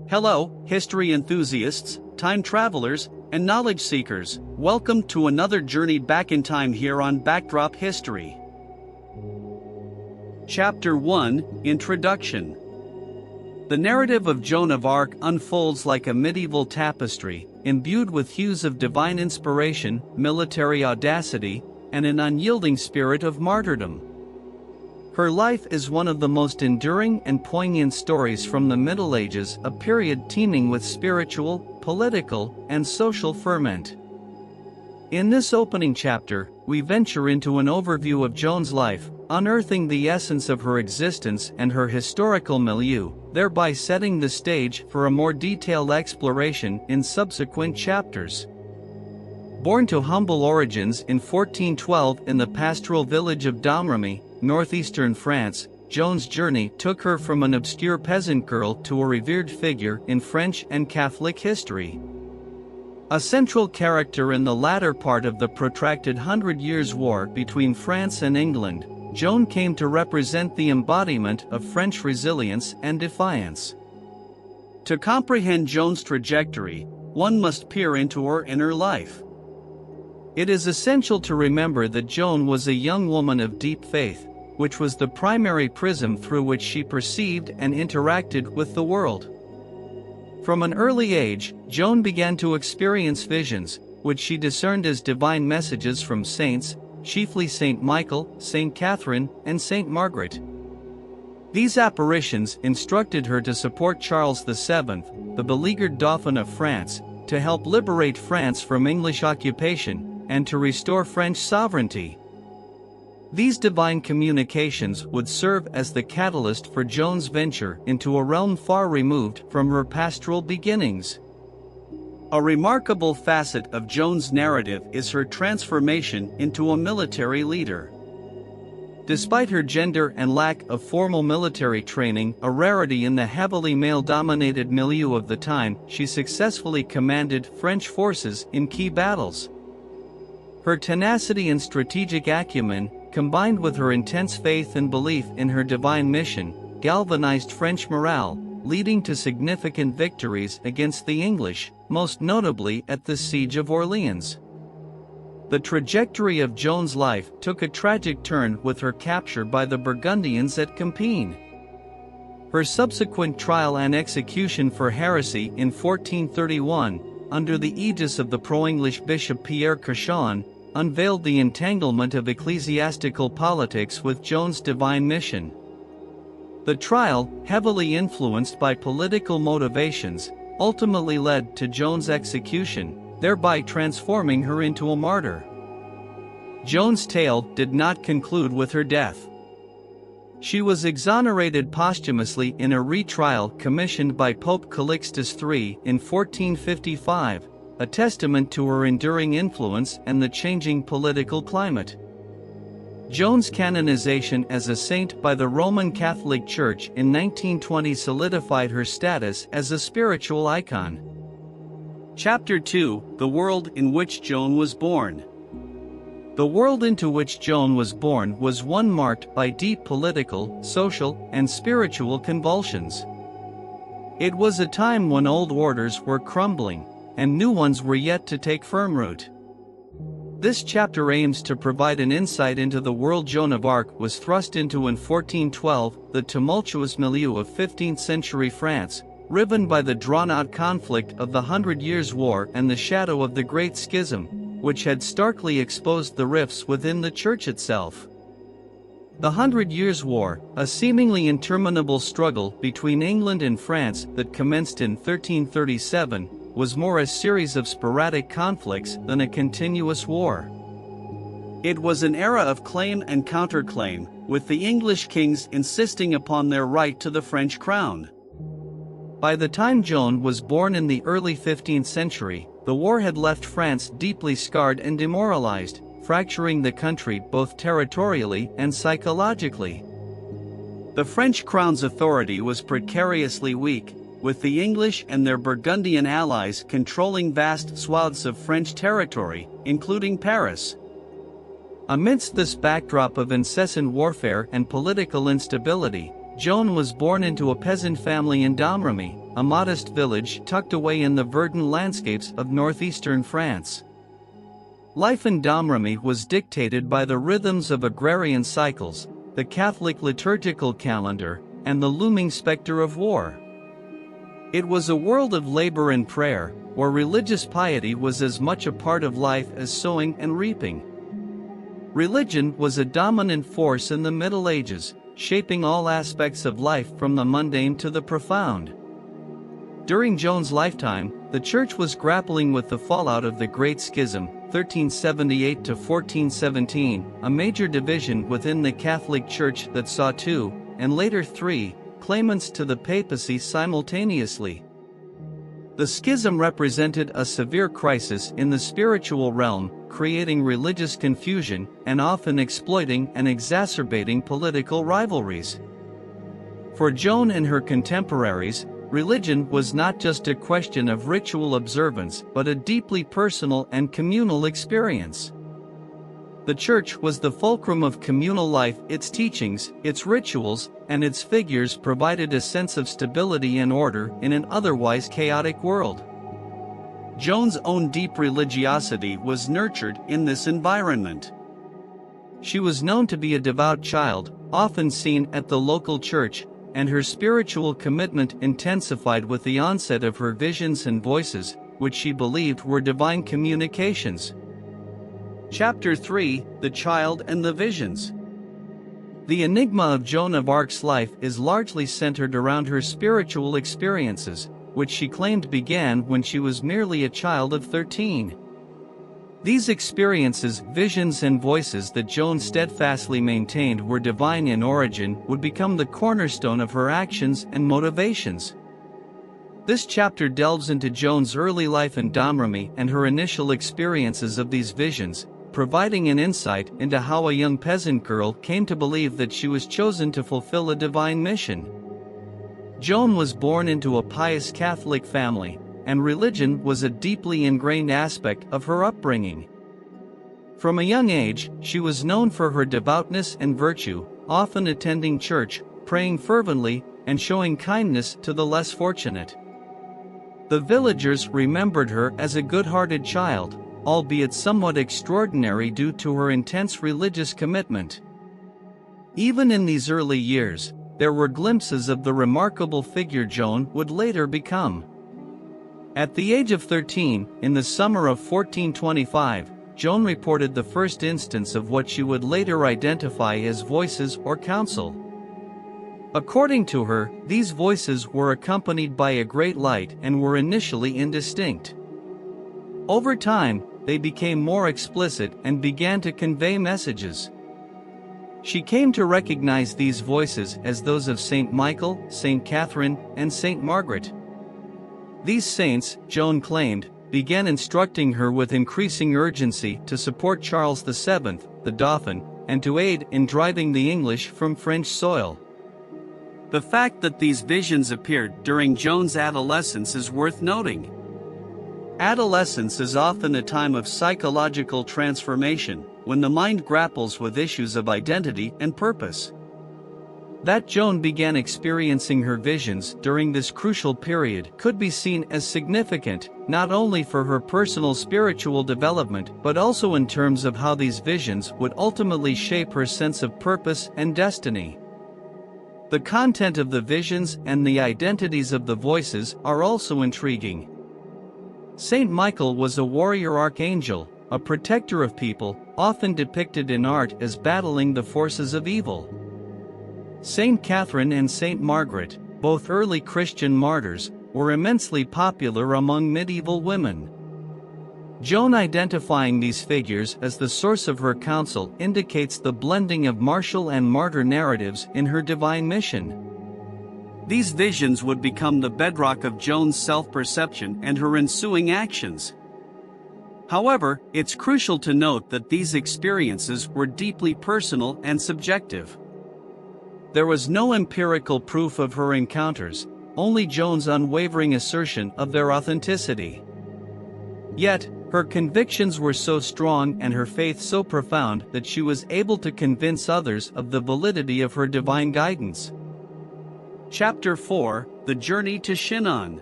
Hello, history enthusiasts, time travelers, and knowledge seekers. Welcome to another journey back in time here on Backdrop History. Chapter 1, Introduction. The narrative of Joan of Arc unfolds like a medieval tapestry, imbued with hues of divine inspiration, military audacity, and an unyielding spirit of martyrdom. Her life is one of the most enduring and poignant stories from the Middle Ages, a period teeming with spiritual, political, and social ferment. In this opening chapter, we venture into an overview of Joan's life, unearthing the essence of her existence and her historical milieu, thereby setting the stage for a more detailed exploration in subsequent chapters. Born to humble origins in 1412 in the pastoral village of Domrémy, northeastern France, Joan's journey took her from an obscure peasant girl to a revered figure in French and Catholic history. A central character in the latter part of the protracted 100 Years' War between France and England, Joan came to represent the embodiment of French resilience and defiance. To comprehend Joan's trajectory, one must peer into her inner life. It is essential to remember that Joan was a young woman of deep faith, which was the primary prism through which she perceived and interacted with the world. From an early age, Joan began to experience visions, which she discerned as divine messages from saints, chiefly Saint Michael, Saint Catherine, and Saint Margaret. These apparitions instructed her to support Charles VII, the beleaguered Dauphin of France, to help liberate France from English occupation, and to restore French sovereignty. These divine communications would serve as the catalyst for Joan's venture into a realm far removed from her pastoral beginnings. A remarkable facet of Joan's narrative is her transformation into a military leader. Despite her gender and lack of formal military training, a rarity in the heavily male-dominated milieu of the time, she successfully commanded French forces in key battles. Her tenacity and strategic acumen, combined with her intense faith and belief in her divine mission, galvanized French morale, leading to significant victories against the English, most notably at the Siege of Orleans. The trajectory of Joan's life took a tragic turn with her capture by the Burgundians at Compiègne. Her subsequent trial and execution for heresy in 1431, under the aegis of the pro-English Bishop Pierre Cauchon, unveiled the entanglement of ecclesiastical politics with Joan's divine mission. The trial, heavily influenced by political motivations, ultimately led to Joan's execution, thereby transforming her into a martyr. Joan's tale did not conclude with her death. She was exonerated posthumously in a retrial commissioned by Pope Calixtus III in 1455, a testament to her enduring influence and the changing political climate. Joan's canonization as a saint by the Roman Catholic Church in 1920 solidified her status as a spiritual icon. Chapter 2, The World in which Joan was born. The world into which Joan was born was one marked by deep political, social, and spiritual convulsions. It was a time when old orders were crumbling, and new ones were yet to take firm root. This chapter aims to provide an insight into the world Joan of Arc was thrust into in 1412, the tumultuous milieu of 15th century France, riven by the drawn-out conflict of the 100 Years' War and the shadow of the Great Schism, which had starkly exposed the rifts within the Church itself. The 100 Years' War, a seemingly interminable struggle between England and France that commenced in 1337, was more a series of sporadic conflicts than a continuous war. It was an era of claim and counterclaim, with the English kings insisting upon their right to the French crown. By the time Joan was born in the early 15th century, the war had left France deeply scarred and demoralized, fracturing the country both territorially and psychologically. The French crown's authority was precariously weak, with the English and their Burgundian allies controlling vast swaths of French territory, including Paris. Amidst this backdrop of incessant warfare and political instability, Joan was born into a peasant family in Domrémy, a modest village tucked away in the verdant landscapes of northeastern France. Life in Domrémy was dictated by the rhythms of agrarian cycles, the Catholic liturgical calendar, and the looming specter of war. It was a world of labor and prayer, where religious piety was as much a part of life as sowing and reaping. Religion was a dominant force in the Middle Ages, shaping all aspects of life from the mundane to the profound. During Joan's lifetime, the Church was grappling with the fallout of the Great Schism, 1378 to 1417, a major division within the Catholic Church that saw two, and later three, claimants to the papacy simultaneously. The schism represented a severe crisis in the spiritual realm, creating religious confusion and often exploiting and exacerbating political rivalries. For Joan and her contemporaries, religion was not just a question of ritual observance but a deeply personal and communal experience. The Church was the fulcrum of communal life. Its teachings, its rituals, and its figures provided a sense of stability and order in an otherwise chaotic world. Joan's own deep religiosity was nurtured in this environment. She was known to be a devout child, often seen at the local church, and her spiritual commitment intensified with the onset of her visions and voices, which she believed were divine communications. Chapter 3: The Child and the Visions. The enigma of Joan of Arc's life is largely centered around her spiritual experiences, which she claimed began when she was merely a child of 13. These experiences, visions and voices that Joan steadfastly maintained were divine in origin, would become the cornerstone of her actions and motivations. This chapter delves into Joan's early life in Domrémy and her initial experiences of these visions, providing an insight into how a young peasant girl came to believe that she was chosen to fulfill a divine mission. Joan was born into a pious Catholic family, and religion was a deeply ingrained aspect of her upbringing. From a young age, she was known for her devoutness and virtue, often attending church, praying fervently, and showing kindness to the less fortunate. The villagers remembered her as a good-hearted child, albeit somewhat extraordinary due to her intense religious commitment. Even in these early years, there were glimpses of the remarkable figure Joan would later become. At the age of 13, in the summer of 1425, Joan reported the first instance of what she would later identify as voices or counsel. According to her, these voices were accompanied by a great light and were initially indistinct. Over time, they became more explicit and began to convey messages. She came to recognize these voices as those of Saint Michael, Saint Catherine, and Saint Margaret. These saints, Joan claimed, began instructing her with increasing urgency to support Charles VII, the Dauphin, and to aid in driving the English from French soil. The fact that these visions appeared during Joan's adolescence is worth noting. Adolescence is often a time of psychological transformation, when the mind grapples with issues of identity and purpose. That Joan began experiencing her visions during this crucial period could be seen as significant, not only for her personal spiritual development but also in terms of how these visions would ultimately shape her sense of purpose and destiny. The content of the visions and the identities of the voices are also intriguing. Saint Michael was a warrior archangel, a protector of people, often depicted in art as battling the forces of evil. Saint Catherine and Saint Margaret, both early Christian martyrs, were immensely popular among medieval women. Joan identifying these figures as the source of her counsel indicates the blending of martial and martyr narratives in her divine mission. These visions would become the bedrock of Joan's self-perception and her ensuing actions. However, it's crucial to note that these experiences were deeply personal and subjective. There was no empirical proof of her encounters, only Joan's unwavering assertion of their authenticity. Yet, her convictions were so strong and her faith so profound that she was able to convince others of the validity of her divine guidance. Chapter 4: The Journey to Chinon.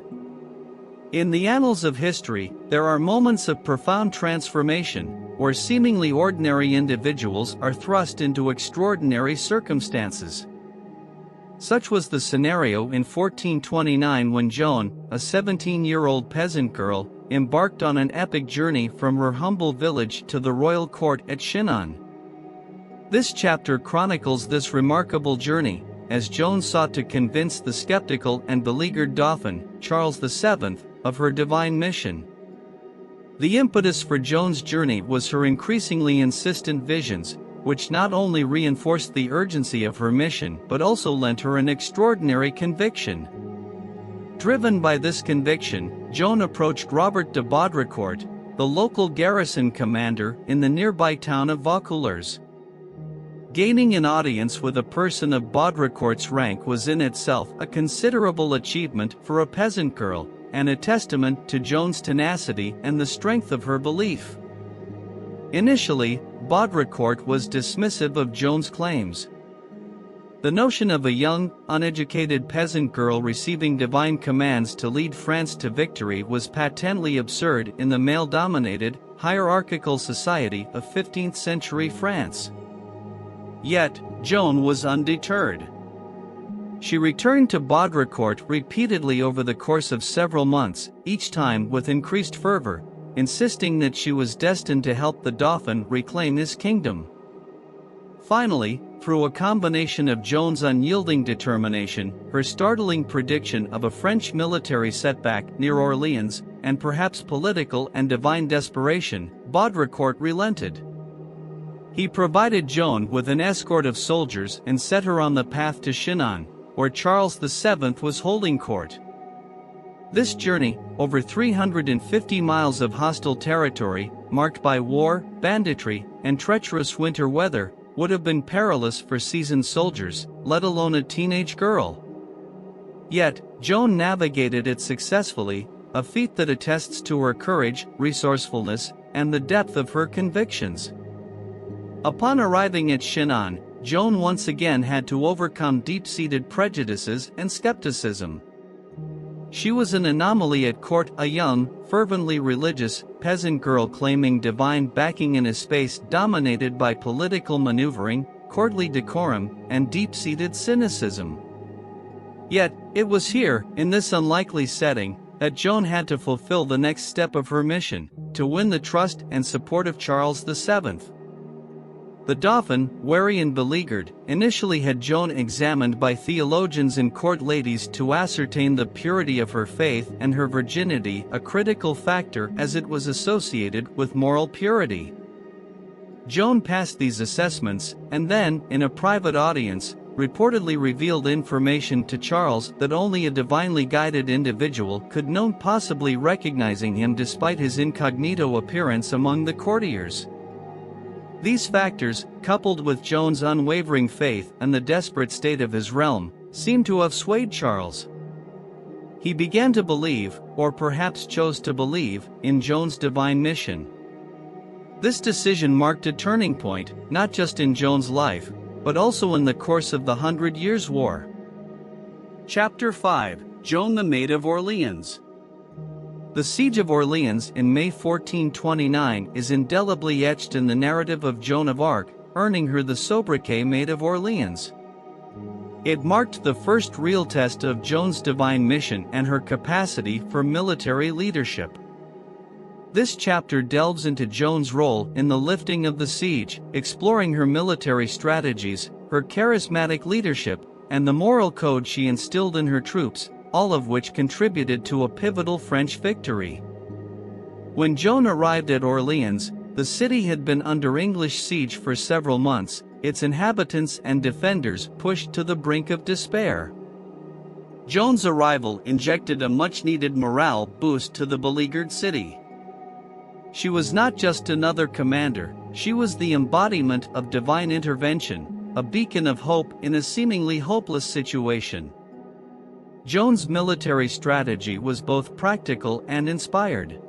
In the annals of history, there are moments of profound transformation, where seemingly ordinary individuals are thrust into extraordinary circumstances. Such was the scenario in 1429 when Joan, a 17-year-old peasant girl, embarked on an epic journey from her humble village to the royal court at Chinon. This chapter chronicles this remarkable journey, as Joan sought to convince the skeptical and beleaguered Dauphin, Charles VII, of her divine mission. The impetus for Joan's journey was her increasingly insistent visions, which not only reinforced the urgency of her mission but also lent her an extraordinary conviction. Driven by this conviction, Joan approached Robert de Baudricourt, the local garrison commander in the nearby town of Vaucouleurs. Gaining an audience with a person of Baudricourt's rank was in itself a considerable achievement for a peasant girl, and a testament to Joan's tenacity and the strength of her belief. Initially, Baudricourt was dismissive of Joan's claims. The notion of a young, uneducated peasant girl receiving divine commands to lead France to victory was patently absurd in the male-dominated, hierarchical society of 15th-century France. Yet, Joan was undeterred. She returned to Baudricourt repeatedly over the course of several months, each time with increased fervor, insisting that she was destined to help the Dauphin reclaim his kingdom. Finally, through a combination of Joan's unyielding determination, her startling prediction of a French military setback near Orleans, and perhaps political and divine desperation, Baudricourt relented. He provided Joan with an escort of soldiers and set her on the path to Chinon, where Charles VII was holding court. This journey, over 350 miles of hostile territory, marked by war, banditry, and treacherous winter weather, would have been perilous for seasoned soldiers, let alone a teenage girl. Yet, Joan navigated it successfully, a feat that attests to her courage, resourcefulness, and the depth of her convictions. Upon arriving at Chinon, Joan once again had to overcome deep-seated prejudices and skepticism. She was an anomaly at court, a young, fervently religious, peasant girl claiming divine backing in a space dominated by political maneuvering, courtly decorum, and deep-seated cynicism. Yet, it was here, in this unlikely setting, that Joan had to fulfill the next step of her mission, to win the trust and support of Charles VII. The Dauphin, wary and beleaguered, initially had Joan examined by theologians and court ladies to ascertain the purity of her faith and her virginity, a critical factor as it was associated with moral purity. Joan passed these assessments, and then, in a private audience, reportedly revealed information to Charles that only a divinely guided individual could know, possibly recognizing him despite his incognito appearance among the courtiers. These factors, coupled with Joan's unwavering faith and the desperate state of his realm, seemed to have swayed Charles. He began to believe, or perhaps chose to believe, in Joan's divine mission. This decision marked a turning point, not just in Joan's life, but also in the course of the 100 Years' War. Chapter 5: Joan the Maid of Orleans. The Siege of Orleans in May 1429 is indelibly etched in the narrative of Joan of Arc, earning her the sobriquet Maid of Orleans. It marked the first real test of Joan's divine mission and her capacity for military leadership. This chapter delves into Joan's role in the lifting of the siege, exploring her military strategies, her charismatic leadership, and the moral code she instilled in her troops, all of which contributed to a pivotal French victory. When Joan arrived at Orleans, the city had been under English siege for several months, its inhabitants and defenders pushed to the brink of despair. Joan's arrival injected a much-needed morale boost to the beleaguered city. She was not just another commander, she was the embodiment of divine intervention, a beacon of hope in a seemingly hopeless situation. Joan's military strategy was both practical and inspired.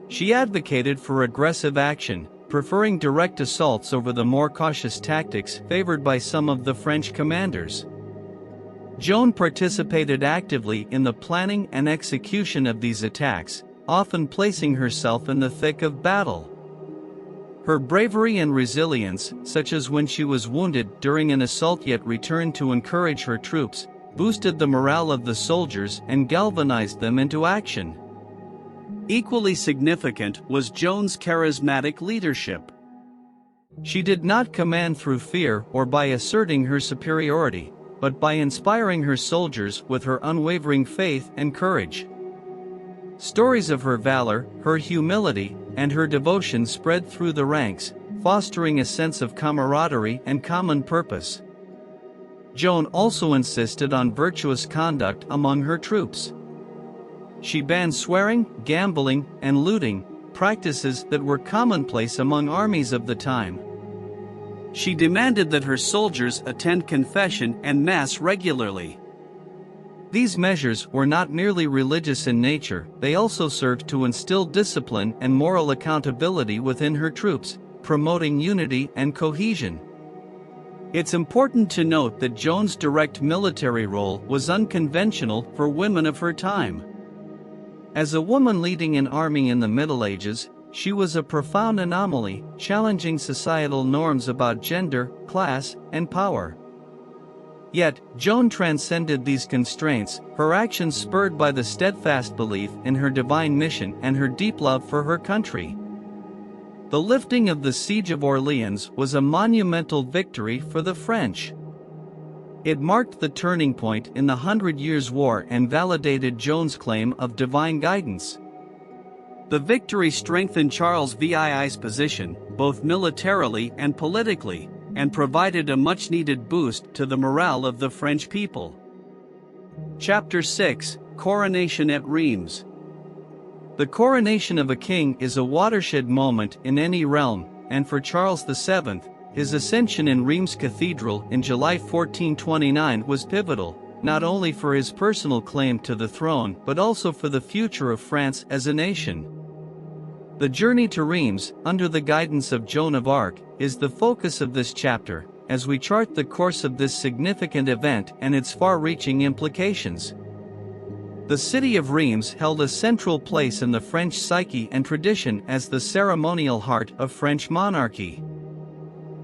She advocated for aggressive action, preferring direct assaults over the more cautious tactics favored by some of the French commanders. Joan participated actively in the planning and execution of these attacks, often placing herself in the thick of battle. Her bravery and resilience, such as when she was wounded during an assault yet returned to encourage her troops, boosted the morale of the soldiers and galvanized them into action. Equally significant was Joan's charismatic leadership. She did not command through fear or by asserting her superiority, but by inspiring her soldiers with her unwavering faith and courage. Stories of her valor, her humility, and her devotion spread through the ranks, fostering a sense of camaraderie and common purpose. Joan also insisted on virtuous conduct among her troops. She banned swearing, gambling, and looting, practices that were commonplace among armies of the time. She demanded that her soldiers attend confession and mass regularly. These measures were not merely religious in nature, they also served to instill discipline and moral accountability within her troops, promoting unity and cohesion. It's important to note that Joan's direct military role was unconventional for women of her time. As a woman leading an army in the Middle Ages, she was a profound anomaly, challenging societal norms about gender, class, and power. Yet, Joan transcended these constraints, her actions spurred by the steadfast belief in her divine mission and her deep love for her country. The lifting of the Siege of Orleans was a monumental victory for the French. It marked the turning point in the 100 Years' War and validated Joan's claim of divine guidance. The victory strengthened Charles VII's position, both militarily and politically, and provided a much-needed boost to the morale of the French people. Chapter 6: Coronation at Reims. The coronation of a king is a watershed moment in any realm, and for Charles VII, his ascension in Reims Cathedral in July 1429 was pivotal, not only for his personal claim to the throne but also for the future of France as a nation. The journey to Reims, under the guidance of Joan of Arc, is the focus of this chapter, as we chart the course of this significant event and its far-reaching implications. The city of Reims held a central place in the French psyche and tradition as the ceremonial heart of French monarchy.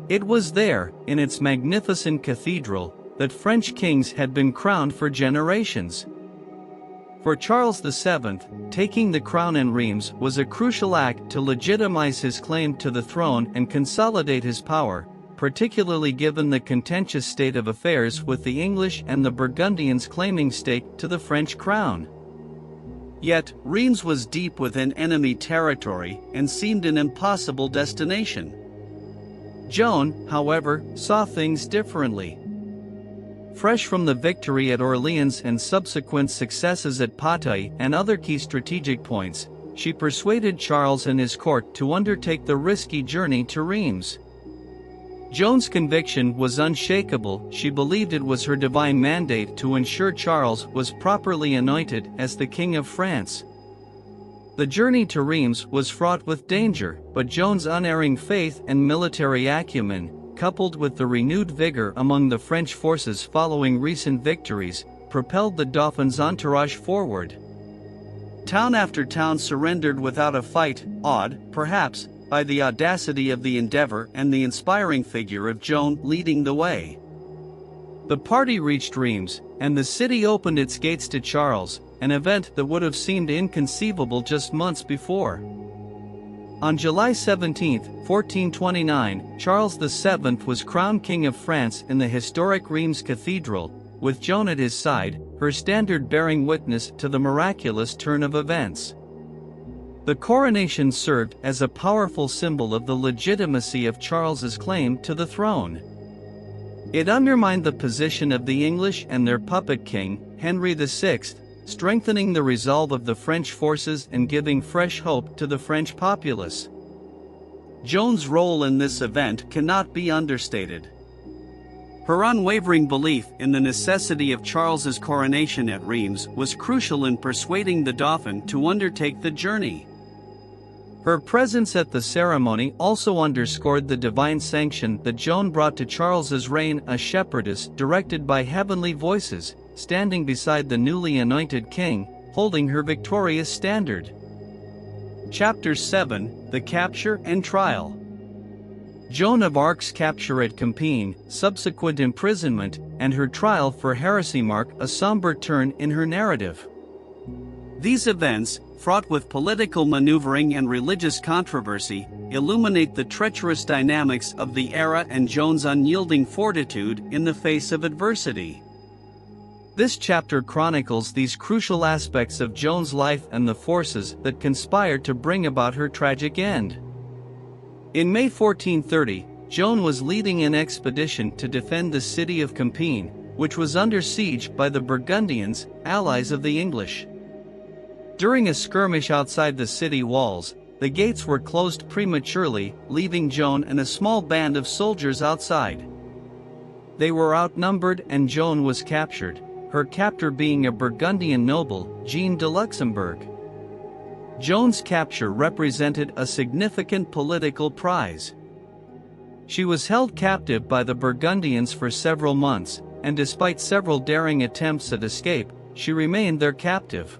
It was there, in its magnificent cathedral, that French kings had been crowned for generations. For Charles VII, taking the crown in Reims was a crucial act to legitimize his claim to the throne and consolidate his power, particularly given the contentious state of affairs with the English and the Burgundians claiming stake to the French crown. Yet, Reims was deep within enemy territory and seemed an impossible destination. Joan, however, saw things differently. Fresh from the victory at Orleans and subsequent successes at Patay and other key strategic points, she persuaded Charles and his court to undertake the risky journey to Reims. Joan's conviction was unshakable. She believed it was her divine mandate to ensure Charles was properly anointed as the King of France. The journey to Reims was fraught with danger, but Joan's unerring faith and military acumen, coupled with the renewed vigor among the French forces following recent victories, propelled the Dauphin's entourage forward. Town after town surrendered without a fight, awed, perhaps, by the audacity of the endeavor and the inspiring figure of Joan leading the way. The party reached Reims, and the city opened its gates to Charles, an event that would have seemed inconceivable just months before. On July 17, 1429, Charles VII was crowned King of France in the historic Reims Cathedral, with Joan at his side, her standard bearing witness to the miraculous turn of events. The coronation served as a powerful symbol of the legitimacy of Charles's claim to the throne. It undermined the position of the English and their puppet king, Henry VI, strengthening the resolve of the French forces and giving fresh hope to the French populace. Joan's role in this event cannot be understated. Her unwavering belief in the necessity of Charles's coronation at Reims was crucial in persuading the Dauphin to undertake the journey. Her presence at the ceremony also underscored the divine sanction that Joan brought to Charles's reign, a shepherdess directed by heavenly voices, standing beside the newly anointed king, holding her victorious standard. Chapter 7: The Capture and Trial. Joan of Arc's capture at Compiègne, subsequent imprisonment, and her trial for heresy mark a somber turn in her narrative. These events, fraught with political maneuvering and religious controversy, illuminate the treacherous dynamics of the era and Joan's unyielding fortitude in the face of adversity. This chapter chronicles these crucial aspects of Joan's life and the forces that conspired to bring about her tragic end. In May 1430, Joan was leading an expedition to defend the city of Compiègne, which was under siege by the Burgundians, allies of the English. During a skirmish outside the city walls, the gates were closed prematurely, leaving Joan and a small band of soldiers outside. They were outnumbered and Joan was captured, her captor being a Burgundian noble, Jean de Luxembourg. Joan's capture represented a significant political prize. She was held captive by the Burgundians for several months, and despite several daring attempts at escape, she remained their captive.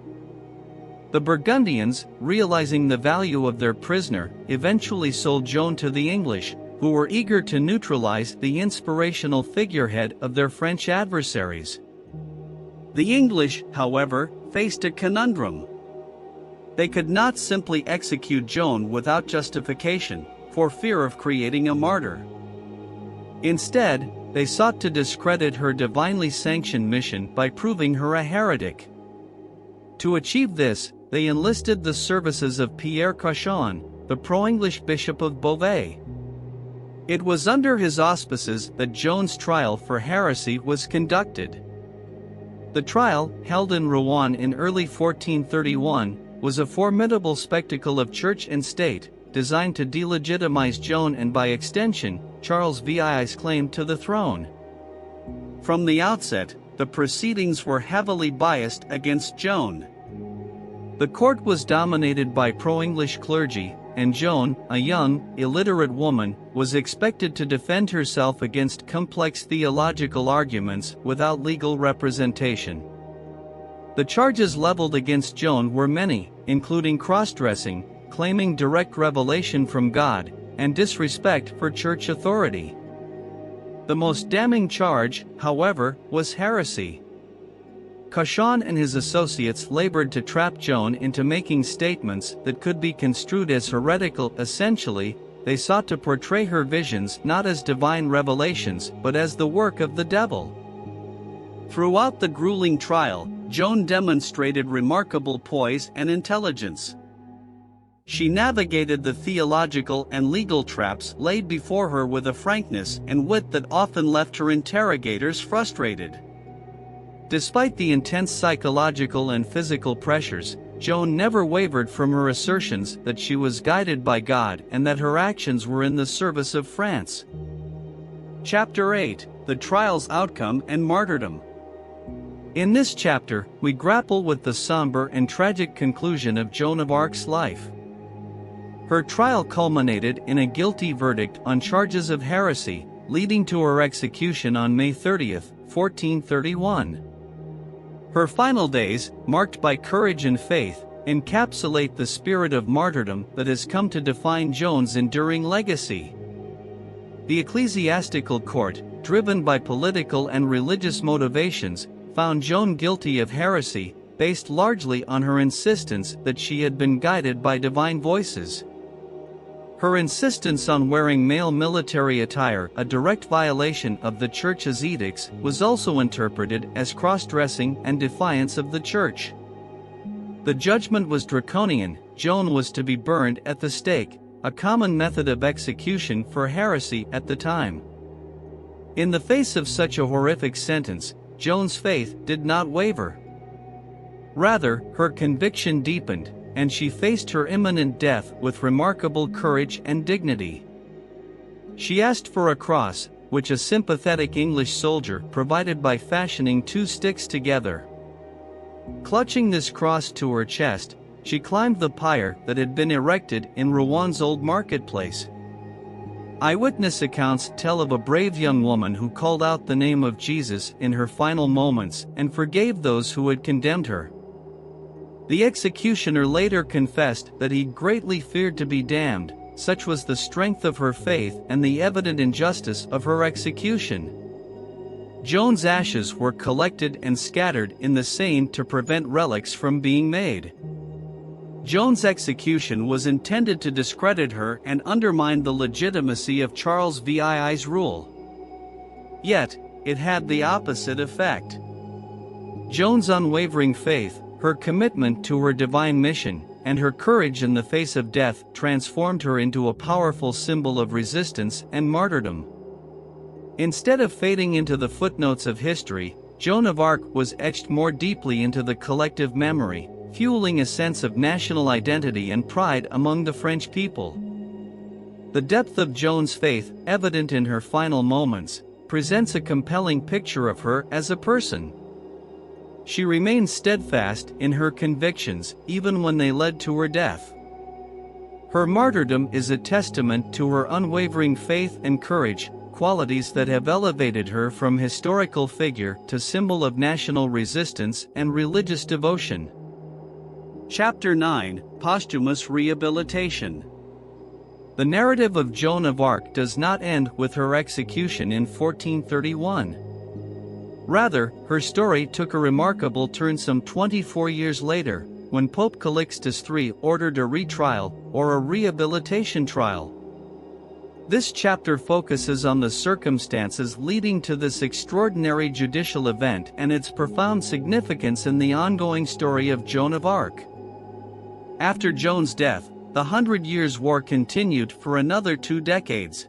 The Burgundians, realizing the value of their prisoner, eventually sold Joan to the English, who were eager to neutralize the inspirational figurehead of their French adversaries. The English, however, faced a conundrum. They could not simply execute Joan without justification, for fear of creating a martyr. Instead, they sought to discredit her divinely sanctioned mission by proving her a heretic. To achieve this, they enlisted the services of Pierre Cauchon, the pro-English Bishop of Beauvais. It was under his auspices that Joan's trial for heresy was conducted. The trial, held in Rouen in early 1431, was a formidable spectacle of church and state, designed to delegitimize Joan and by extension, Charles VI's claim to the throne. From the outset, the proceedings were heavily biased against Joan. The court was dominated by pro-English clergy, and Joan, a young, illiterate woman, was expected to defend herself against complex theological arguments without legal representation. The charges leveled against Joan were many, including cross-dressing, claiming direct revelation from God, and disrespect for church authority. The most damning charge, however, was heresy. Cauchon and his associates labored to trap Joan into making statements that could be construed as heretical. Essentially, they sought to portray her visions not as divine revelations but as the work of the devil. Throughout the grueling trial, Joan demonstrated remarkable poise and intelligence. She navigated the theological and legal traps laid before her with a frankness and wit that often left her interrogators frustrated. Despite the intense psychological and physical pressures, Joan never wavered from her assertions that she was guided by God and that her actions were in the service of France. Chapter 8: The Trial's Outcome and Martyrdom. In this chapter, we grapple with the somber and tragic conclusion of Joan of Arc's life. Her trial culminated in a guilty verdict on charges of heresy, leading to her execution on May 30, 1431. Her final days, marked by courage and faith, encapsulate the spirit of martyrdom that has come to define Joan's enduring legacy. The ecclesiastical court, driven by political and religious motivations, found Joan guilty of heresy, based largely on her insistence that she had been guided by divine voices. Her insistence on wearing male military attire, a direct violation of the Church's edicts, was also interpreted as cross-dressing and defiance of the Church. The judgment was draconian. Joan was to be burned at the stake, a common method of execution for heresy at the time. In the face of such a horrific sentence, Joan's faith did not waver. Rather, her conviction deepened, and she faced her imminent death with remarkable courage and dignity. She asked for a cross, which a sympathetic English soldier provided by fashioning two sticks together. Clutching this cross to her chest, she climbed the pyre that had been erected in Rowen's old marketplace. Eyewitness accounts tell of a brave young woman who called out the name of Jesus in her final moments and forgave those who had condemned her. The executioner later confessed that he greatly feared to be damned, such was the strength of her faith and the evident injustice of her execution. Joan's ashes were collected and scattered in the Seine to prevent relics from being made. Joan's execution was intended to discredit her and undermine the legitimacy of Charles VII's rule. Yet, it had the opposite effect. Joan's unwavering faith, her commitment to her divine mission, and her courage in the face of death transformed her into a powerful symbol of resistance and martyrdom. Instead of fading into the footnotes of history, Joan of Arc was etched more deeply into the collective memory, fueling a sense of national identity and pride among the French people. The depth of Joan's faith, evident in her final moments, presents a compelling picture of her as a person. She remained steadfast in her convictions even when they led to her death. Her martyrdom is a testament to her unwavering faith and courage, qualities that have elevated her from historical figure to symbol of national resistance and religious devotion. Chapter 9: Posthumous Rehabilitation. The narrative of Joan of Arc does not end with her execution in 1431. Rather, her story took a remarkable turn some 24 years later, when Pope Calixtus III ordered a retrial, or a rehabilitation trial. This chapter focuses on the circumstances leading to this extraordinary judicial event and its profound significance in the ongoing story of Joan of Arc. After Joan's death, the 100 Years' War continued for another 2 decades.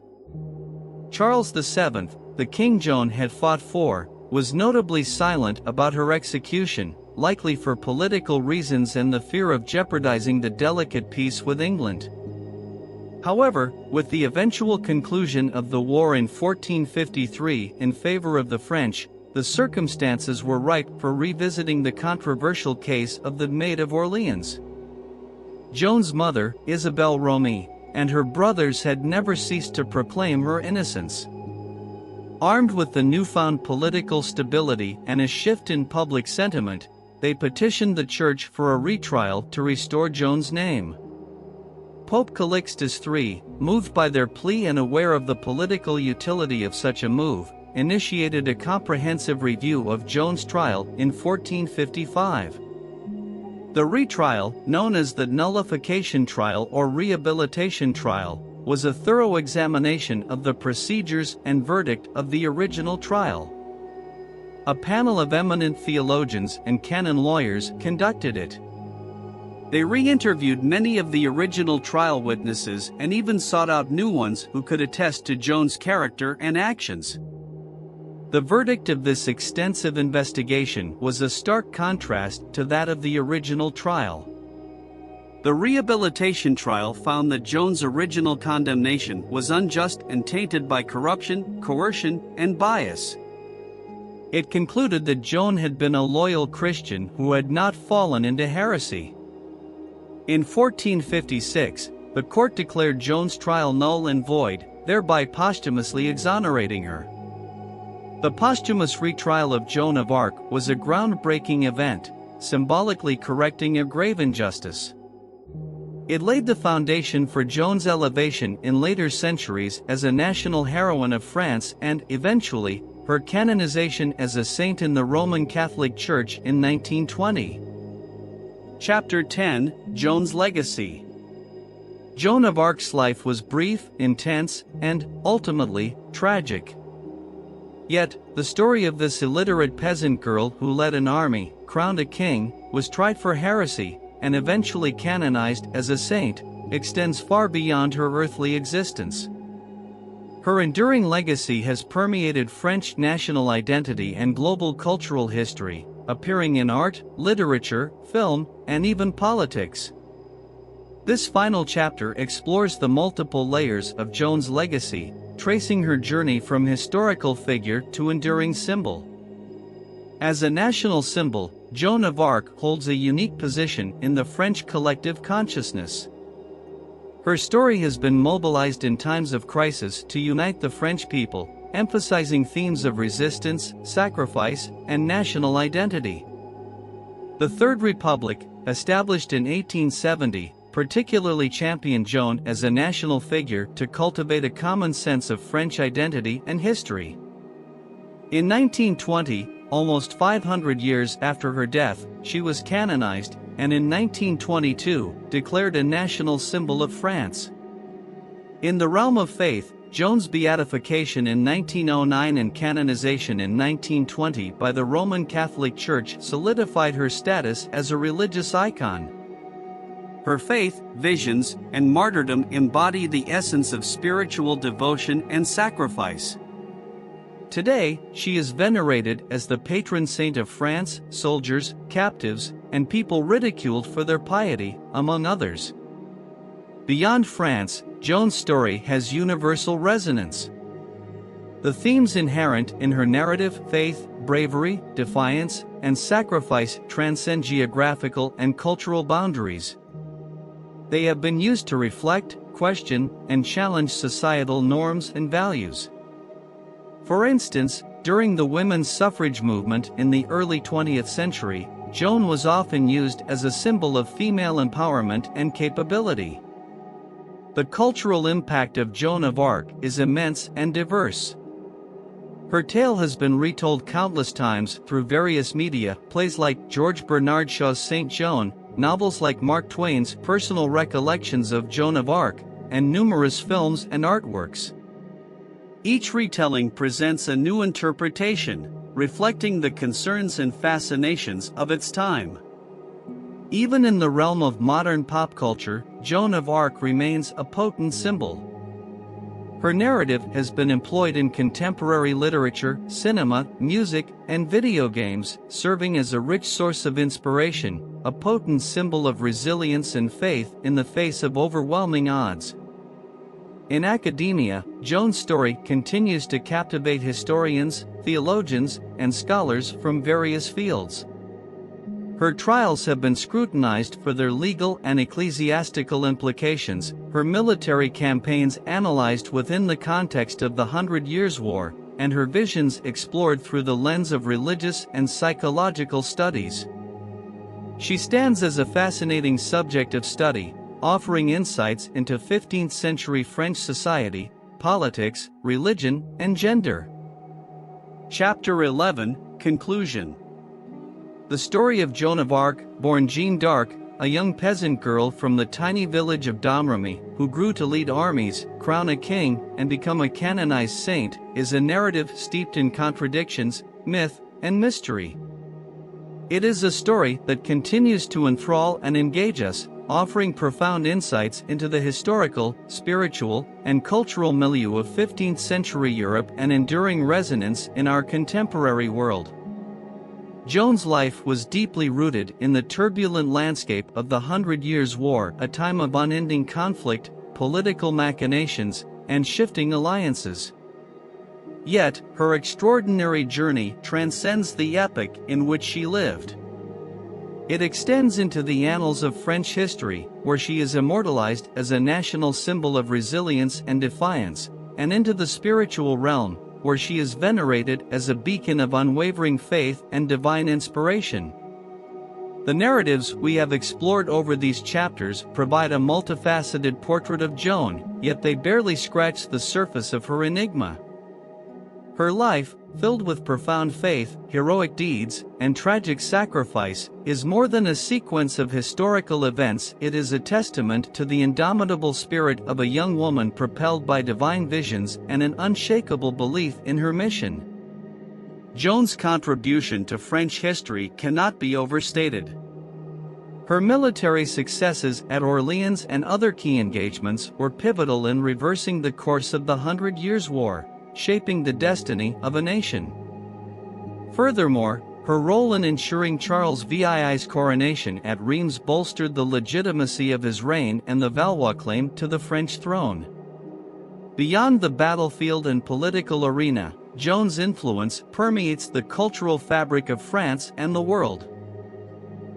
Charles VII, the king Joan had fought for, was notably silent about her execution, likely for political reasons and the fear of jeopardizing the delicate peace with England. However, with the eventual conclusion of the war in 1453 in favor of the French, the circumstances were ripe for revisiting the controversial case of the Maid of Orleans. Joan's mother, Isabelle Romee, and her brothers had never ceased to proclaim her innocence. Armed with the newfound political stability and a shift in public sentiment, they petitioned the church for a retrial to restore Joan's name. Pope Calixtus III, moved by their plea and aware of the political utility of such a move, initiated a comprehensive review of Joan's trial in 1455. The retrial, known as the nullification trial or rehabilitation trial, was a thorough examination of the procedures and verdict of the original trial. A panel of eminent theologians and canon lawyers conducted it. They re-interviewed many of the original trial witnesses and even sought out new ones who could attest to Joan's character and actions. The verdict of this extensive investigation was a stark contrast to that of the original trial. The rehabilitation trial found that Joan's original condemnation was unjust and tainted by corruption, coercion, and bias. It concluded that Joan had been a loyal Christian who had not fallen into heresy. In 1456, the court declared Joan's trial null and void, thereby posthumously exonerating her. The posthumous retrial of Joan of Arc was a groundbreaking event, symbolically correcting a grave injustice. It laid the foundation for Joan's elevation in later centuries as a national heroine of France and, eventually, her canonization as a saint in the Roman Catholic Church in 1920. Chapter 10: Joan's Legacy. Joan of Arc's life was brief, intense, and, ultimately, tragic. Yet, the story of this illiterate peasant girl who led an army, crowned a king, was tried for heresy, and eventually canonized as a saint, extends far beyond her earthly existence. Her enduring legacy has permeated French national identity and global cultural history, appearing in art, literature, film, and even politics. This final chapter explores the multiple layers of Joan's legacy, tracing her journey from historical figure to enduring symbol. As a national symbol, Joan of Arc holds a unique position in the French collective consciousness. Her story has been mobilized in times of crisis to unite the French people, emphasizing themes of resistance, sacrifice, and national identity. The Third Republic, established in 1870, particularly championed Joan as a national figure to cultivate a common sense of French identity and history. In 1920, almost 500 years after her death, she was canonized, and in 1922, declared a national symbol of France. In the realm of faith, Joan's beatification in 1909 and canonization in 1920 by the Roman Catholic Church solidified her status as a religious icon. Her faith, visions, and martyrdom embody the essence of spiritual devotion and sacrifice. Today, she is venerated as the patron saint of France, soldiers, captives, and people ridiculed for their piety, among others. Beyond France, Joan's story has universal resonance. The themes inherent in her narrative, faith, bravery, defiance, and sacrifice transcend geographical and cultural boundaries. They have been used to reflect, question, and challenge societal norms and values. For instance, during the women's suffrage movement in the early 20th century, Joan was often used as a symbol of female empowerment and capability. The cultural impact of Joan of Arc is immense and diverse. Her tale has been retold countless times through various media, plays like George Bernard Shaw's Saint Joan, novels like Mark Twain's Personal Recollections of Joan of Arc, and numerous films and artworks. Each retelling presents a new interpretation, reflecting the concerns and fascinations of its time. Even in the realm of modern pop culture, Joan of Arc remains a potent symbol. Her narrative has been employed in contemporary literature, cinema, music, and video games, serving as a rich source of inspiration, a potent symbol of resilience and faith in the face of overwhelming odds. In academia, Joan's story continues to captivate historians, theologians, and scholars from various fields. Her trials have been scrutinized for their legal and ecclesiastical implications, her military campaigns analyzed within the context of the 100 Years' War, and her visions explored through the lens of religious and psychological studies. She stands as a fascinating subject of study, offering insights into 15th-century French society, politics, religion, and gender. Chapter 11, Conclusion. The story of Joan of Arc, born Jeanne d'Arc, a young peasant girl from the tiny village of Domrémy, who grew to lead armies, crown a king, and become a canonized saint, is a narrative steeped in contradictions, myth, and mystery. It is a story that continues to enthrall and engage us, offering profound insights into the historical, spiritual, and cultural milieu of 15th-century Europe and enduring resonance in our contemporary world. Joan's life was deeply rooted in the turbulent landscape of the 100 Years' War, a time of unending conflict, political machinations, and shifting alliances. Yet, her extraordinary journey transcends the epoch in which she lived. It extends into the annals of French history, where she is immortalized as a national symbol of resilience and defiance, and into the spiritual realm, where she is venerated as a beacon of unwavering faith and divine inspiration. The narratives we have explored over these chapters provide a multifaceted portrait of Joan, yet they barely scratch the surface of her enigma. Her life, filled with profound faith, heroic deeds, and tragic sacrifice, is more than a sequence of historical events. It is a testament to the indomitable spirit of a young woman propelled by divine visions and an unshakable belief in her mission. Joan's contribution to French history cannot be overstated. Her military successes at Orleans and other key engagements were pivotal in reversing the course of the 100 Years' War, shaping the destiny of a nation. Furthermore, her role in ensuring Charles VII's coronation at Reims bolstered the legitimacy of his reign and the Valois claim to the French throne. Beyond the battlefield and political arena, Joan's influence permeates the cultural fabric of France and the world.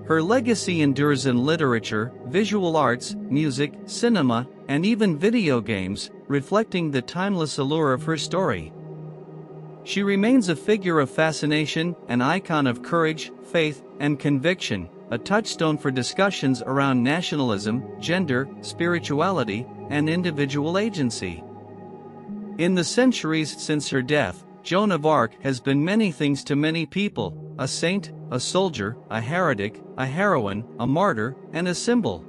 Her legacy endures in literature, visual arts, music, cinema, and even video games, reflecting the timeless allure of her story. She remains a figure of fascination, an icon of courage, faith, and conviction, a touchstone for discussions around nationalism, gender, spirituality, and individual agency. In the centuries since her death, Joan of Arc has been many things to many people: a saint, a soldier, a heretic, a heroine, a martyr, and a symbol.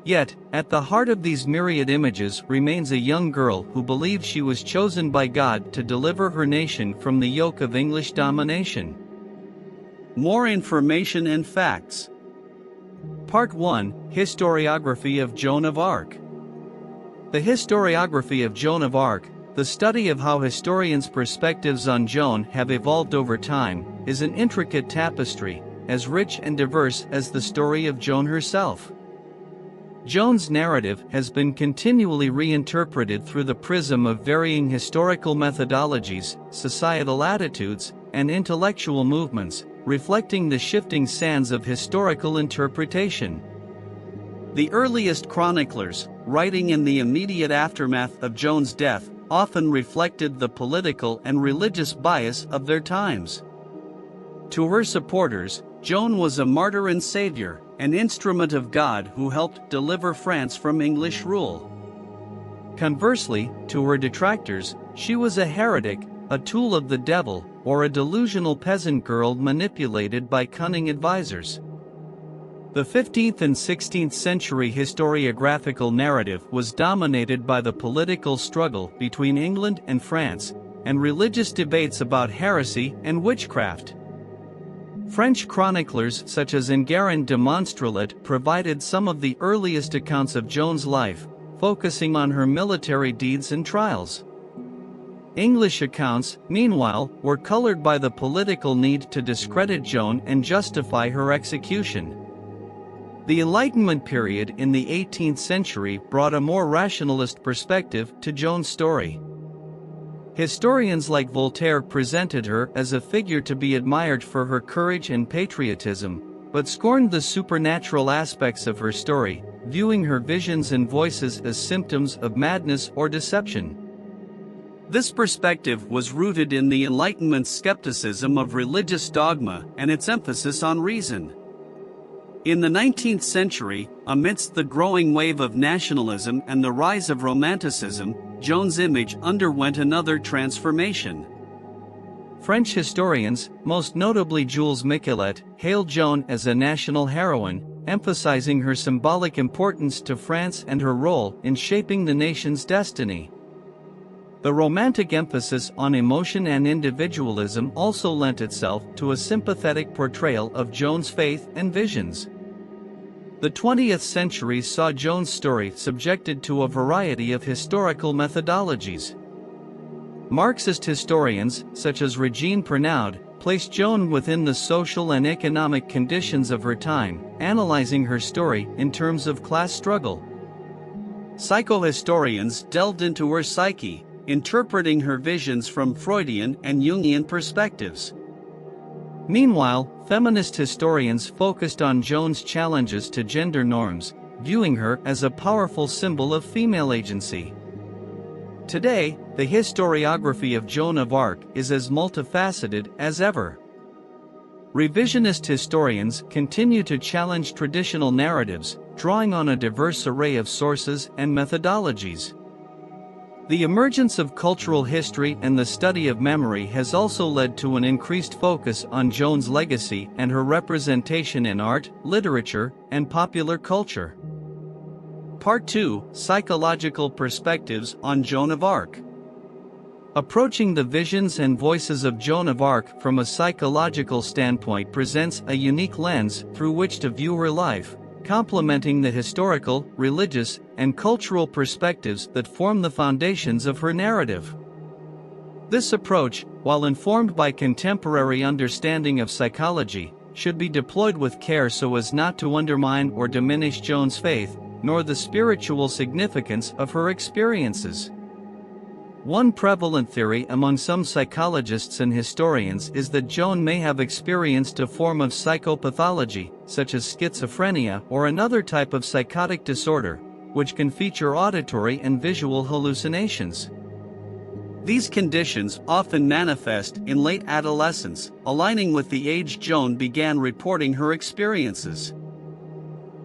Yet, at the heart of these myriad images remains a young girl who believed she was chosen by God to deliver her nation from the yoke of English domination. More information and facts. Part 1: Historiography of Joan of Arc. The historiography of Joan of Arc, the study of how historians' perspectives on Joan have evolved over time, is an intricate tapestry, as rich and diverse as the story of Joan herself. Joan's narrative has been continually reinterpreted through the prism of varying historical methodologies, societal attitudes, and intellectual movements, reflecting the shifting sands of historical interpretation. The earliest chroniclers, writing in the immediate aftermath of Joan's death, often reflected the political and religious bias of their times. To her supporters, Joan was a martyr and savior, an instrument of God who helped deliver France from English rule. Conversely, to her detractors, she was a heretic, a tool of the devil, or a delusional peasant girl manipulated by cunning advisors. The 15th and 16th century historiographical narrative was dominated by the political struggle between England and France, and religious debates about heresy and witchcraft. French chroniclers such as Enguerrand de Montstrelet provided some of the earliest accounts of Joan's life, focusing on her military deeds and trials. English accounts, meanwhile, were colored by the political need to discredit Joan and justify her execution. The Enlightenment period in the 18th century brought a more rationalist perspective to Joan's story. Historians like Voltaire presented her as a figure to be admired for her courage and patriotism, but scorned the supernatural aspects of her story, viewing her visions and voices as symptoms of madness or deception. This perspective was rooted in the Enlightenment's skepticism of religious dogma and its emphasis on reason. In the 19th century, amidst the growing wave of nationalism and the rise of Romanticism, Joan's image underwent another transformation. French historians, most notably Jules Michelet, hailed Joan as a national heroine, emphasizing her symbolic importance to France and her role in shaping the nation's destiny. The Romantic emphasis on emotion and individualism also lent itself to a sympathetic portrayal of Joan's faith and visions. The 20th century saw Joan's story subjected to a variety of historical methodologies. Marxist historians, such as Regine Pernaud, placed Joan within the social and economic conditions of her time, analyzing her story in terms of class struggle. Psychohistorians delved into her psyche, interpreting her visions from Freudian and Jungian perspectives. Meanwhile, feminist historians focused on Joan's challenges to gender norms, viewing her as a powerful symbol of female agency. Today, the historiography of Joan of Arc is as multifaceted as ever. Revisionist historians continue to challenge traditional narratives, drawing on a diverse array of sources and methodologies. The emergence of cultural history and the study of memory has also led to an increased focus on Joan's legacy and her representation in art, literature, and popular culture. Part 2: Psychological Perspectives on Joan of Arc. Approaching the visions and voices of Joan of Arc from a psychological standpoint presents a unique lens through which to view her life, complementing the historical, religious, and cultural perspectives that form the foundations of her narrative. This approach, while informed by contemporary understanding of psychology, should be deployed with care so as not to undermine or diminish Joan's faith, nor the spiritual significance of her experiences. One prevalent theory among some psychologists and historians is that Joan may have experienced a form of psychopathology, such as schizophrenia or another type of psychotic disorder, which can feature auditory and visual hallucinations. These conditions often manifest in late adolescence, aligning with the age Joan began reporting her experiences.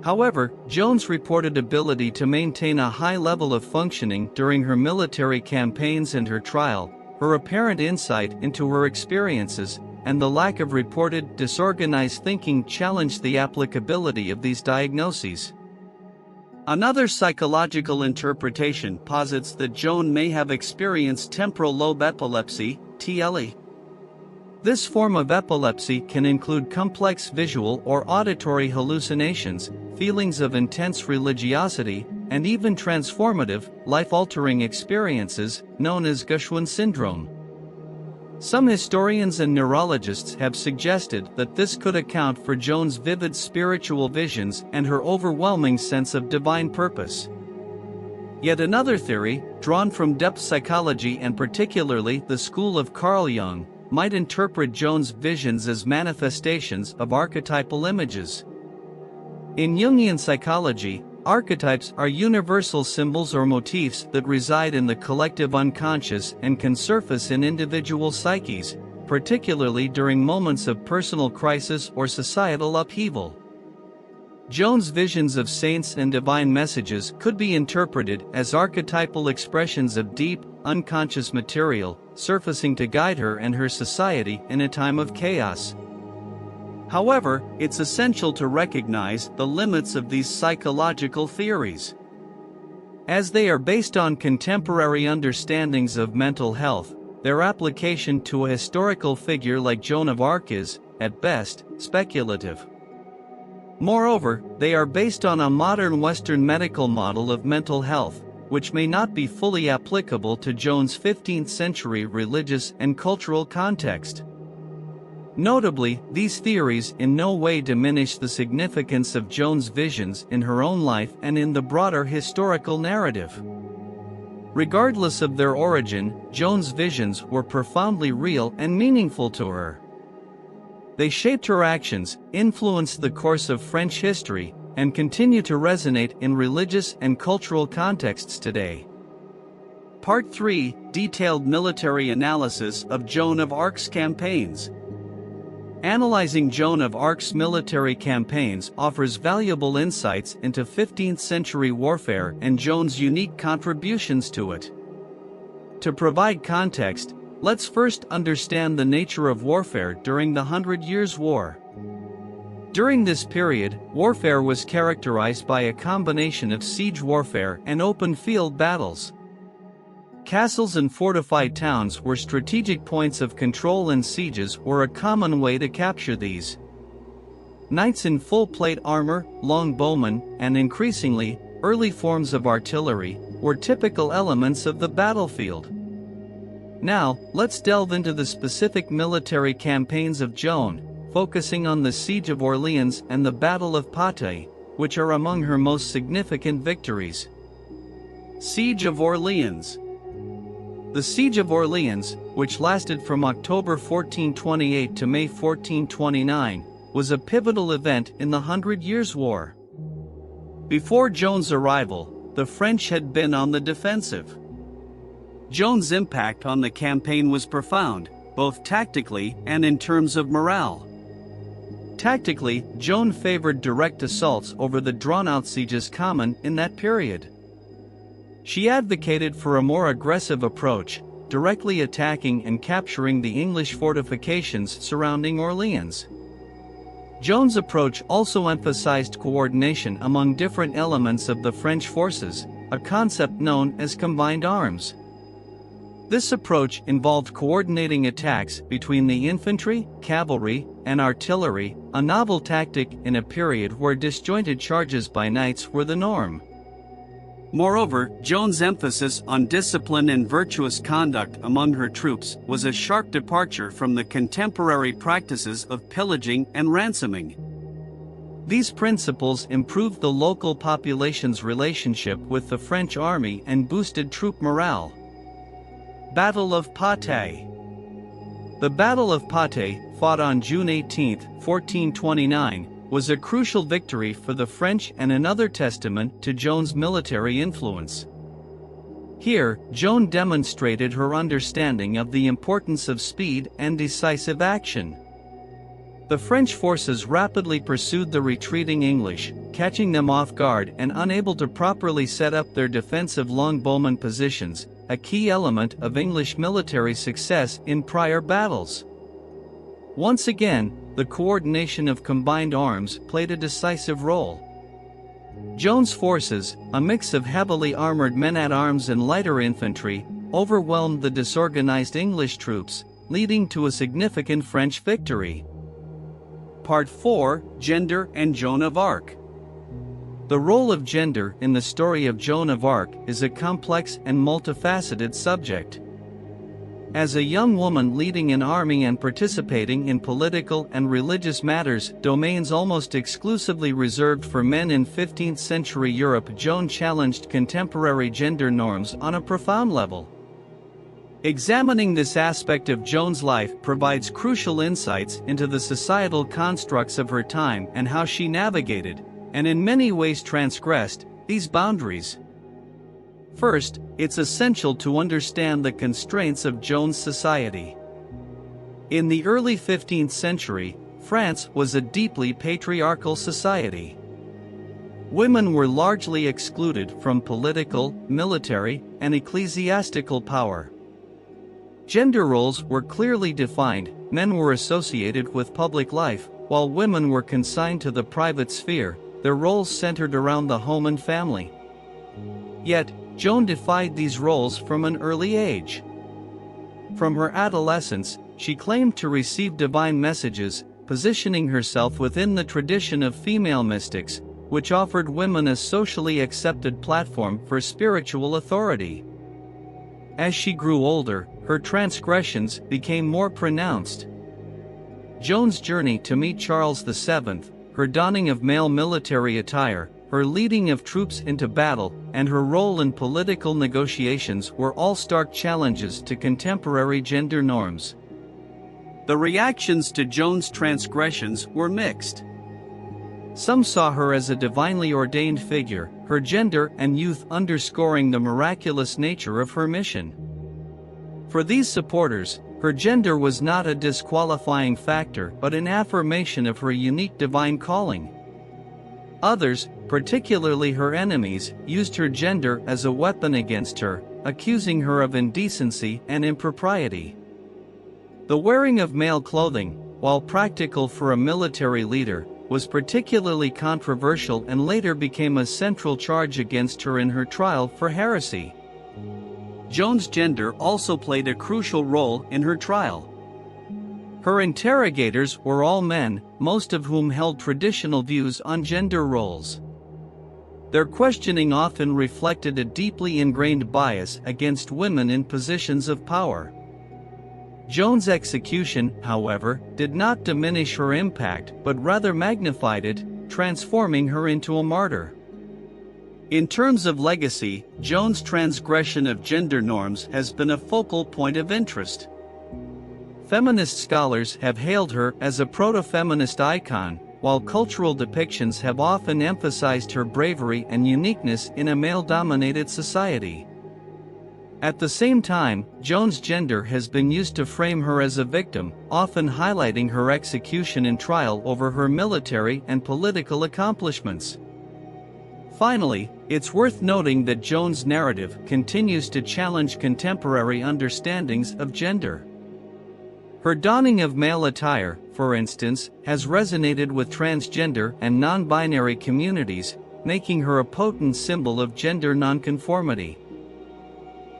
However, Joan's reported ability to maintain a high level of functioning during her military campaigns and her trial, her apparent insight into her experiences, and the lack of reported disorganized thinking challenged the applicability of these diagnoses. Another psychological interpretation posits that Joan may have experienced temporal lobe epilepsy, TLE. This form of epilepsy can include complex visual or auditory hallucinations, feelings of intense religiosity, and even transformative, life-altering experiences, known as Gauchewin syndrome. Some historians and neurologists have suggested that this could account for Joan's vivid spiritual visions and her overwhelming sense of divine purpose. Yet another theory, drawn from depth psychology and particularly the school of Carl Jung, might interpret Joan's visions as manifestations of archetypal images. In Jungian psychology, archetypes are universal symbols or motifs that reside in the collective unconscious and can surface in individual psyches, particularly during moments of personal crisis or societal upheaval. Joan's visions of saints and divine messages could be interpreted as archetypal expressions of deep, unconscious material, surfacing to guide her and her society in a time of chaos. However, it's essential to recognize the limits of these psychological theories. As they are based on contemporary understandings of mental health, their application to a historical figure like Joan of Arc is, at best, speculative. Moreover, they are based on a modern Western medical model of mental health, which may not be fully applicable to Joan's 15th century religious and cultural context. Notably, these theories in no way diminish the significance of Joan's visions in her own life and in the broader historical narrative. Regardless of their origin, Joan's visions were profoundly real and meaningful to her. They shaped her actions, influenced the course of French history, and continue to resonate in religious and cultural contexts today. Part 3: Detailed military analysis of Joan of Arc's campaigns. Analyzing Joan of Arc's military campaigns offers valuable insights into 15th century warfare and Joan's unique contributions to it. To provide context, let's first understand the nature of warfare during the 100 Years' War. During this period, warfare was characterized by a combination of siege warfare and open field battles. Castles and fortified towns were strategic points of control, and sieges were a common way to capture these. Knights in full plate armor, longbowmen, and increasingly, early forms of artillery, were typical elements of the battlefield. Now, let's delve into the specific military campaigns of Joan, focusing on the Siege of Orleans and the Battle of Patay, which are among her most significant victories. Siege of Orleans. The Siege of Orleans, which lasted from October 1428 to May 1429, was a pivotal event in the 100 Years' War. Before Joan's arrival, the French had been on the defensive. Joan's impact on the campaign was profound, both tactically and in terms of morale. Tactically, Joan favored direct assaults over the drawn-out sieges common in that period. She advocated for a more aggressive approach, directly attacking and capturing the English fortifications surrounding Orleans. Joan's approach also emphasized coordination among different elements of the French forces, a concept known as combined arms. This approach involved coordinating attacks between the infantry, cavalry, and artillery, a novel tactic in a period where disjointed charges by knights were the norm. Moreover, Joan's emphasis on discipline and virtuous conduct among her troops was a sharp departure from the contemporary practices of pillaging and ransoming. These principles improved the local population's relationship with the French army and boosted troop morale. Battle of Patay. The Battle of Patay, fought on June 18, 1429, was a crucial victory for the French and another testament to Joan's military influence. Here, Joan demonstrated her understanding of the importance of speed and decisive action. The French forces rapidly pursued the retreating English, catching them off guard and unable to properly set up their defensive longbowman positions, a key element of English military success in prior battles. Once again, the coordination of combined arms played a decisive role. Joan's forces, a mix of heavily armored men-at-arms and lighter infantry, overwhelmed the disorganized English troops, leading to a significant French victory. Part 4: Gender and Joan of Arc. The role of gender in the story of Joan of Arc is a complex and multifaceted subject. As a young woman leading an army and participating in political and religious matters, domains almost exclusively reserved for men in 15th century Europe, Joan challenged contemporary gender norms on a profound level. Examining this aspect of Joan's life provides crucial insights into the societal constructs of her time and how she navigated, and in many ways transgressed, these boundaries. First, it's essential to understand the constraints of Joan's society. In the early 15th century, France was a deeply patriarchal society. Women were largely excluded from political, military, and ecclesiastical power. Gender roles were clearly defined. Men were associated with public life, while women were consigned to the private sphere, their roles centered around the home and family. Yet, Joan defied these roles from an early age. From her adolescence, she claimed to receive divine messages, positioning herself within the tradition of female mystics, which offered women a socially accepted platform for spiritual authority. As she grew older, her transgressions became more pronounced. Joan's journey to meet Charles VII, her donning of male military attire, her leading of troops into battle, and her role in political negotiations were all stark challenges to contemporary gender norms. The reactions to Joan's transgressions were mixed. Some saw her as a divinely ordained figure, her gender and youth underscoring the miraculous nature of her mission. For these supporters, her gender was not a disqualifying factor but an affirmation of her unique divine calling. Others, particularly her enemies, used her gender as a weapon against her, accusing her of indecency and impropriety. The wearing of male clothing, while practical for a military leader, was particularly controversial and later became a central charge against her in her trial for heresy. Joan's gender also played a crucial role in her trial. Her interrogators were all men, most of whom held traditional views on gender roles. Their questioning often reflected a deeply ingrained bias against women in positions of power. Joan's execution, however, did not diminish her impact but rather magnified it, transforming her into a martyr. In terms of legacy, Joan's transgression of gender norms has been a focal point of interest. Feminist scholars have hailed her as a proto-feminist icon, while cultural depictions have often emphasized her bravery and uniqueness in a male-dominated society. At the same time, Joan's gender has been used to frame her as a victim, often highlighting her execution and trial over her military and political accomplishments. Finally, it's worth noting that Joan's narrative continues to challenge contemporary understandings of gender. Her donning of male attire, for instance, has resonated with transgender and non-binary communities, making her a potent symbol of gender nonconformity.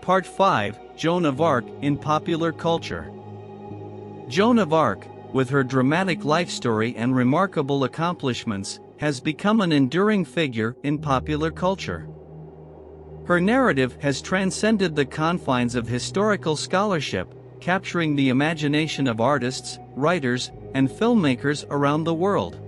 Part 5: Joan of Arc in popular culture. Joan of Arc, with her dramatic life story and remarkable accomplishments, has become an enduring figure in popular culture. Her narrative has transcended the confines of historical scholarship, capturing the imagination of artists, writers, and filmmakers around the world.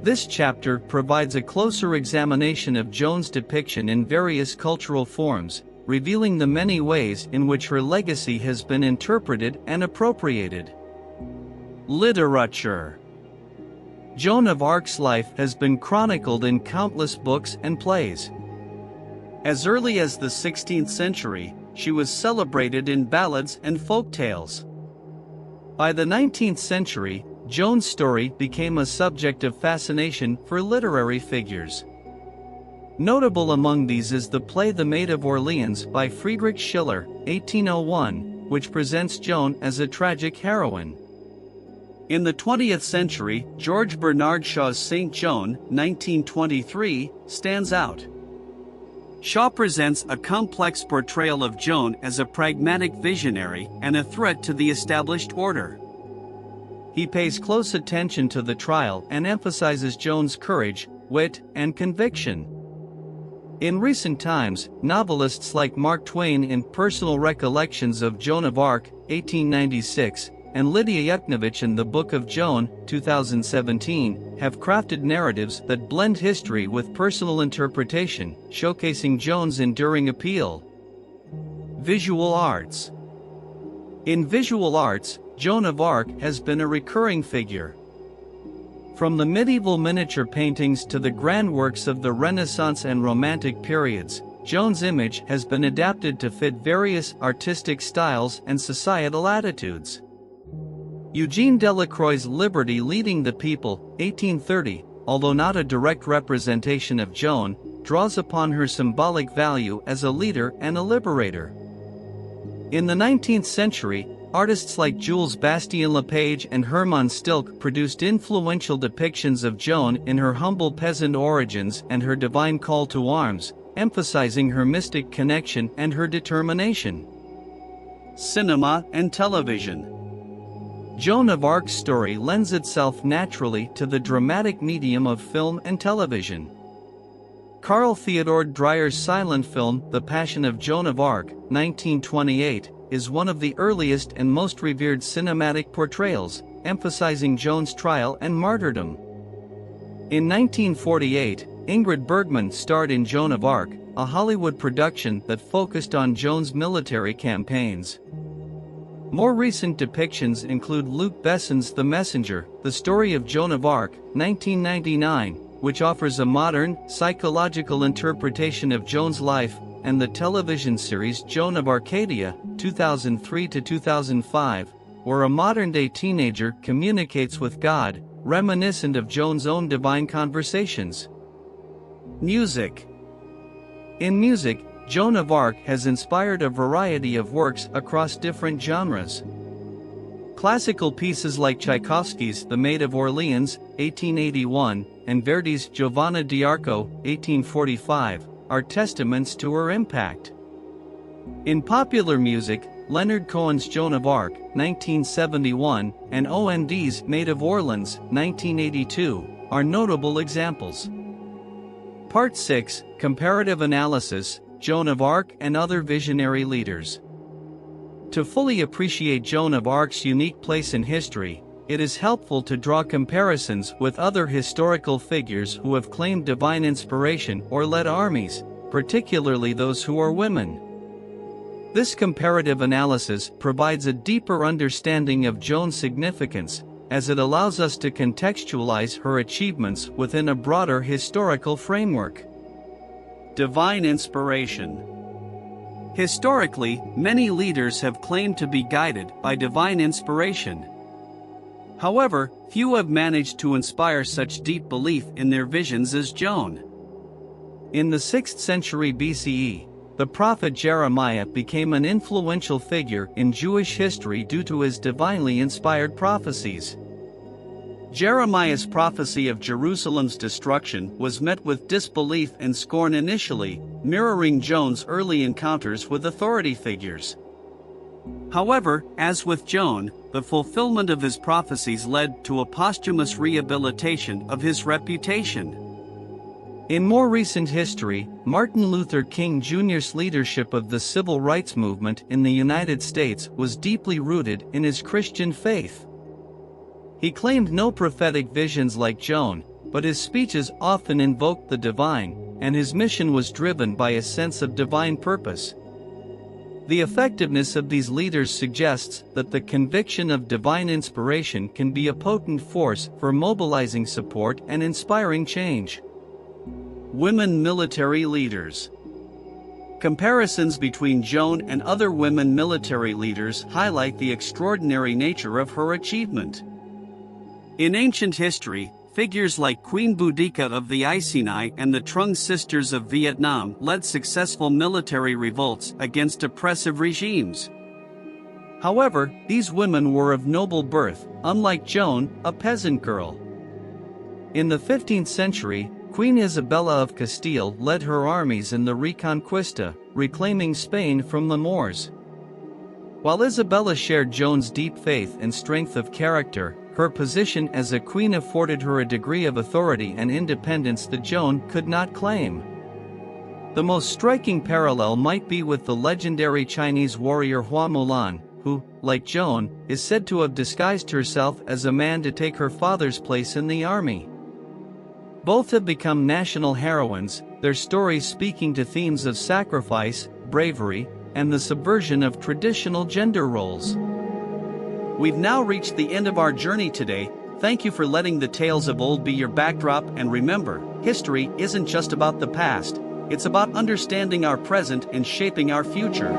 This chapter provides a closer examination of Joan's depiction in various cultural forms, revealing the many ways in which her legacy has been interpreted and appropriated. Literature. Joan of Arc's life has been chronicled in countless books and plays. As early as the 16th century, she was celebrated in ballads and folk tales. By the 19th century, Joan's story became a subject of fascination for literary figures. Notable among these is the play The Maid of Orleans by Friedrich Schiller, 1801, which presents Joan as a tragic heroine. In the 20th century, George Bernard Shaw's Saint Joan, 1923, stands out. Shaw presents a complex portrayal of Joan as a pragmatic visionary and a threat to the established order. He pays close attention to the trial and emphasizes Joan's courage, wit, and conviction. In recent times, novelists like Mark Twain in Personal Recollections of Joan of Arc, 1896, and Lydia Yuknavitch in The Book of Joan, 2017, have crafted narratives that blend history with personal interpretation, showcasing Joan's enduring appeal. Visual arts. In visual arts, Joan of Arc has been a recurring figure. From the medieval miniature paintings to the grand works of the Renaissance and Romantic periods, Joan's image has been adapted to fit various artistic styles and societal attitudes. Eugene Delacroix's Liberty Leading the People, 1830, although not a direct representation of Joan, draws upon her symbolic value as a leader and a liberator. In the 19th century, artists like Jules Bastien-Lepage and Hermann Stilke produced influential depictions of Joan in her humble peasant origins and her divine call to arms, emphasizing her mystic connection and her determination. Cinema and television. Joan of Arc's story lends itself naturally to the dramatic medium of film and television. Carl Theodor Dreyer's silent film The Passion of Joan of Arc, 1928, is one of the earliest and most revered cinematic portrayals, emphasizing Joan's trial and martyrdom. In 1948, Ingrid Bergman starred in Joan of Arc, a Hollywood production that focused on Joan's military campaigns. More recent depictions include Luc Besson's The Messenger, The Story of Joan of Arc, 1999, which offers a modern, psychological interpretation of Joan's life, and the television series Joan of Arcadia, 2003-2005, where a modern-day teenager communicates with God, reminiscent of Joan's own divine conversations. Music. In music, Joan of Arc has inspired a variety of works across different genres. Classical pieces like Tchaikovsky's The Maid of Orleans, 1881, and Verdi's Giovanna d'Arco, 1845, are testaments to her impact. In popular music, Leonard Cohen's Joan of Arc, 1971, and OMD's Maid of Orleans, 1982, are notable examples. Part 6, Comparative Analysis, Joan of Arc and Other Visionary Leaders. To fully appreciate Joan of Arc's unique place in history, it is helpful to draw comparisons with other historical figures who have claimed divine inspiration or led armies, particularly those who are women. This comparative analysis provides a deeper understanding of Joan's significance, as it allows us to contextualize her achievements within a broader historical framework. Divine inspiration. Historically, many leaders have claimed to be guided by divine inspiration. However, few have managed to inspire such deep belief in their visions as Joan. In the 6th century BCE, the prophet Jeremiah became an influential figure in Jewish history due to his divinely inspired prophecies. Jeremiah's prophecy of Jerusalem's destruction was met with disbelief and scorn initially, mirroring Joan's early encounters with authority figures. However, as with Joan, the fulfillment of his prophecies led to a posthumous rehabilitation of his reputation. In more recent history, Martin Luther King Jr.'s leadership of the civil rights movement in the United States was deeply rooted in his Christian faith. He claimed no prophetic visions like Joan, but his speeches often invoked the divine, and his mission was driven by a sense of divine purpose. The effectiveness of these leaders suggests that the conviction of divine inspiration can be a potent force for mobilizing support and inspiring change. Women military leaders. Comparisons between Joan and other women military leaders highlight the extraordinary nature of her achievement. In ancient history, figures like Queen Boudica of the Iceni and the Trung sisters of Vietnam led successful military revolts against oppressive regimes. However, these women were of noble birth, unlike Joan, a peasant girl. In the 15th century, Queen Isabella of Castile led her armies in the Reconquista, reclaiming Spain from the Moors. While Isabella shared Joan's deep faith and strength of character, her position as a queen afforded her a degree of authority and independence that Joan could not claim. The most striking parallel might be with the legendary Chinese warrior Hua Mulan, who, like Joan, is said to have disguised herself as a man to take her father's place in the army. Both have become national heroines, their stories speaking to themes of sacrifice, bravery, and the subversion of traditional gender roles. We've now reached the end of our journey today. Thank you for letting the tales of old be your backdrop, and remember, history isn't just about the past, it's about understanding our present and shaping our future.